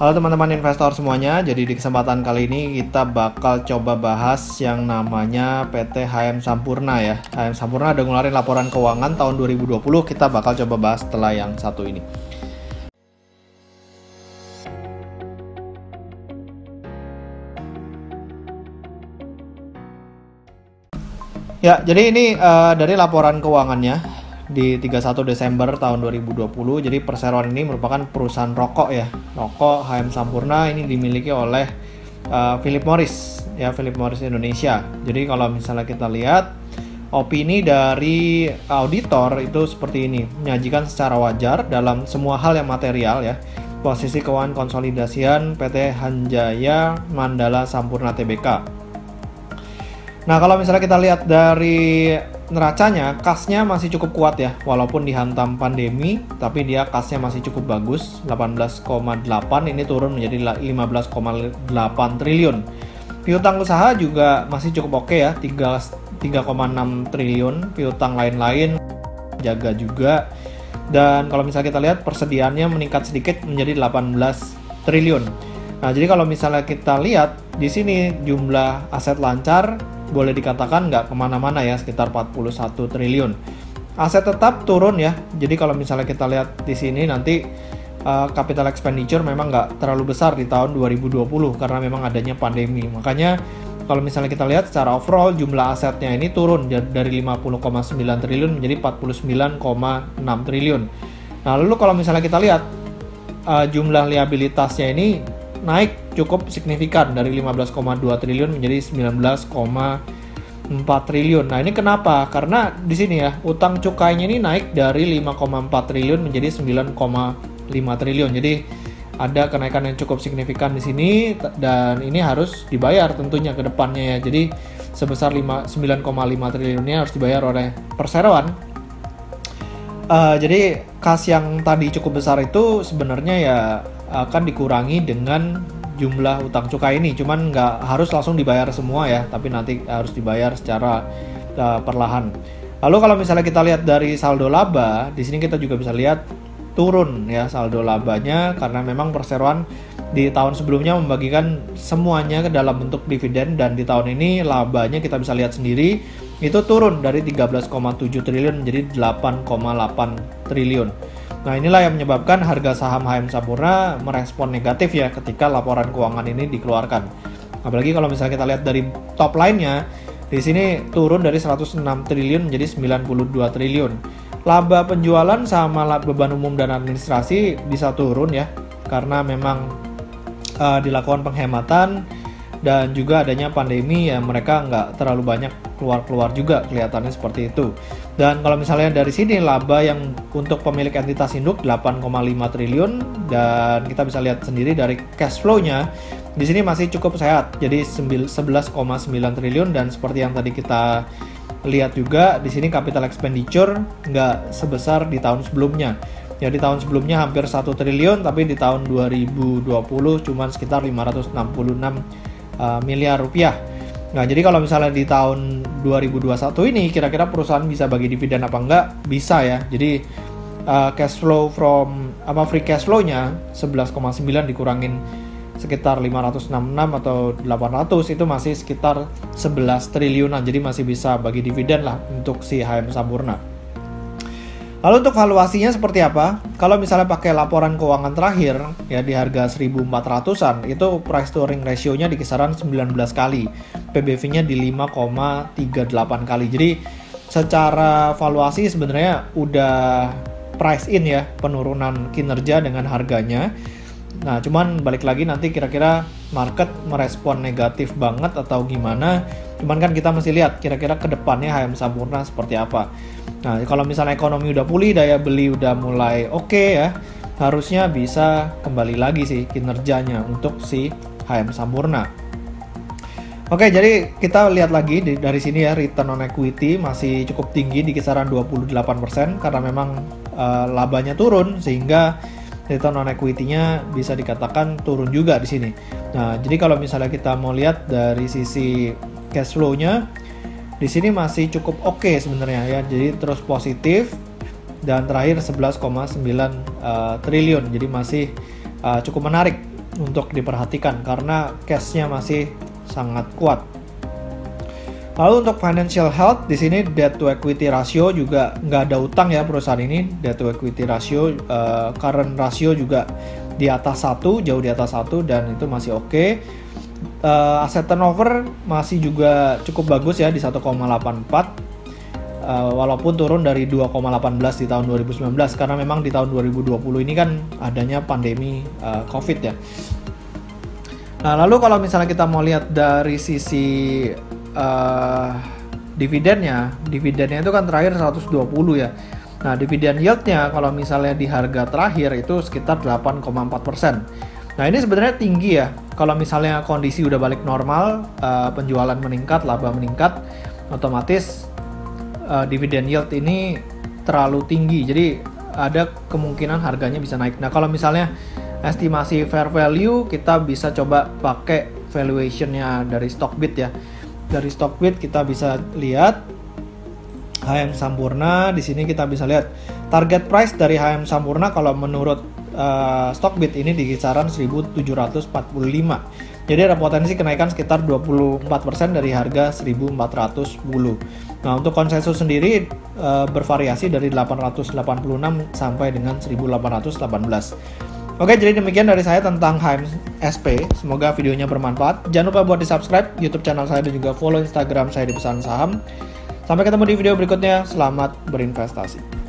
Halo teman-teman investor semuanya, jadi di kesempatan kali ini kita bakal coba bahas yang namanya PT HM Sampurna ya. HM Sampurna udah ngeluarin laporan keuangan tahun 2020, kita bakal coba bahas setelah yang satu ini. Ya, jadi ini dari laporan keuangannya di 31 Desember tahun 2020. Jadi perseroan ini merupakan perusahaan rokok ya. Rokok HM Sampurna ini dimiliki oleh Philip Morris ya, Philip Morris Indonesia. Jadi kalau misalnya kita lihat opini dari auditor itu seperti ini, menyajikan secara wajar dalam semua hal yang material ya. Posisi keuangan konsolidasian PT Hanjaya Mandala Sampurna Tbk. Nah, kalau misalnya kita lihat dari neracanya, kasnya masih cukup kuat ya, walaupun dihantam pandemi, tapi dia kasnya masih cukup bagus, 18,8 ini turun menjadi 15,8 triliun. Piutang usaha juga masih cukup oke ya, 3,6 triliun, piutang lain-lain jaga juga. Dan kalau misalnya kita lihat persediaannya meningkat sedikit menjadi 18 triliun. Nah, jadi kalau misalnya kita lihat di sini jumlah aset lancar boleh dikatakan nggak kemana-mana ya, sekitar 41 triliun. Aset tetap turun ya, jadi kalau misalnya kita lihat di sini nanti capital expenditure memang nggak terlalu besar di tahun 2020 karena memang adanya pandemi. Makanya kalau misalnya kita lihat secara overall jumlah asetnya ini turun dari 50,9 triliun menjadi 49,6 triliun. Nah, lalu kalau misalnya kita lihat jumlah liabilitasnya ini naik cukup signifikan dari 15,2 triliun menjadi 19,4 triliun. Nah, ini kenapa? Karena di sini ya, utang cukainya ini naik dari 5,4 triliun menjadi 9,5 triliun. Jadi ada kenaikan yang cukup signifikan di sini dan ini harus dibayar tentunya ke depannya ya. Jadi sebesar 9,5 triliunnya harus dibayar oleh perseroan. Jadi kas yang tadi cukup besar itu sebenarnya ya akan dikurangi dengan jumlah utang cukai ini, cuman nggak harus langsung dibayar semua ya, tapi nanti harus dibayar secara perlahan. Lalu kalau misalnya kita lihat dari saldo laba, di sini kita juga bisa lihat turun ya saldo labanya karena memang perseroan di tahun sebelumnya membagikan semuanya ke dalam bentuk dividen dan di tahun ini labanya kita bisa lihat sendiri itu turun dari 13,7 triliun menjadi 8,8 triliun. Nah, inilah yang menyebabkan harga saham HM Sampurna merespon negatif ya ketika laporan keuangan ini dikeluarkan. Apalagi kalau misalnya kita lihat dari top line-nya, di sini turun dari 106 triliun menjadi 92 triliun. Laba penjualan sama beban umum dan administrasi bisa turun ya, karena memang dilakukan penghematan dan juga adanya pandemi ya, mereka nggak terlalu banyak keluar juga, kelihatannya seperti itu. Dan kalau misalnya dari sini laba yang untuk pemilik entitas induk 8,5 triliun dan kita bisa lihat sendiri dari cash flow-nya di sini masih cukup sehat, jadi 11,9 triliun dan seperti yang tadi kita lihat juga di sini capital expenditure nggak sebesar di tahun sebelumnya. Ya, di tahun sebelumnya hampir 1 triliun, tapi di tahun 2020 cuma sekitar 566 miliar rupiah. Nah, jadi kalau misalnya di tahun 2021 ini kira-kira perusahaan bisa bagi dividen apa enggak? Bisa ya. Jadi cash flow free cash flow-nya 11,9 dikurangin sekitar 566 atau 800 itu masih sekitar 11 triliunan. Jadi masih bisa bagi dividen lah untuk si HM Sampurna. Lalu untuk valuasinya seperti apa? Kalau misalnya pakai laporan keuangan terakhir ya di harga 1.400-an itu price to earning ratio-nya di kisaran 19 kali. PBV-nya di 5,38 kali. Jadi secara valuasi sebenarnya udah price in ya penurunan kinerja dengan harganya. Nah, cuman balik lagi nanti kira-kira market merespon negatif banget atau gimana. Cuman kan kita mesti lihat kira-kira ke depannya HM Sampurna seperti apa. Nah, kalau misalnya ekonomi udah pulih, daya beli udah mulai oke ya, harusnya bisa kembali lagi sih kinerjanya untuk si HM Sampurna. Oke, jadi kita lihat lagi dari sini ya, return on equity masih cukup tinggi di kisaran 28% karena memang labanya turun sehingga return on equity-nya bisa dikatakan turun juga di sini. Nah, jadi kalau misalnya kita mau lihat dari sisi cash flow-nya di sini masih cukup oke sebenarnya ya. Jadi terus positif dan terakhir 11,9 triliun. Jadi masih cukup menarik untuk diperhatikan karena cash-nya masih sangat kuat. Lalu untuk financial health, di sini debt to equity ratio juga nggak ada utang ya perusahaan ini. Debt to equity ratio, current ratio juga di atas 1, jauh di atas 1, dan itu masih oke. Asset turnover masih juga cukup bagus ya di 1,84, walaupun turun dari 2,18 di tahun 2019 karena memang di tahun 2020 ini kan adanya pandemi COVID ya. Nah, lalu kalau misalnya kita mau lihat dari sisi dividennya itu kan terakhir 120 ya. Nah, dividen yieldnya kalau misalnya di harga terakhir itu sekitar 8,4%. Nah, ini sebenarnya tinggi ya. Kalau misalnya kondisi udah balik normal, penjualan meningkat, laba meningkat, otomatis dividen yield ini terlalu tinggi. Jadi ada kemungkinan harganya bisa naik. Nah, kalau misalnya estimasi fair value, kita bisa coba pakai valuationnya dari Stockbit ya. Dari Stockbit kita bisa lihat HM Sampurna. Di sini kita bisa lihat target price dari HM Sampurna kalau menurut Stockbit ini di kisaran 1745. Jadi ada potensi kenaikan sekitar 24% dari harga 1410. Nah, untuk konsensus sendiri bervariasi dari 886 sampai dengan 1818. Oke, jadi demikian dari saya tentang HMSP. Semoga videonya bermanfaat. Jangan lupa buat di-subscribe YouTube channel saya dan juga follow Instagram saya di Pesan Saham. Sampai ketemu di video berikutnya. Selamat berinvestasi.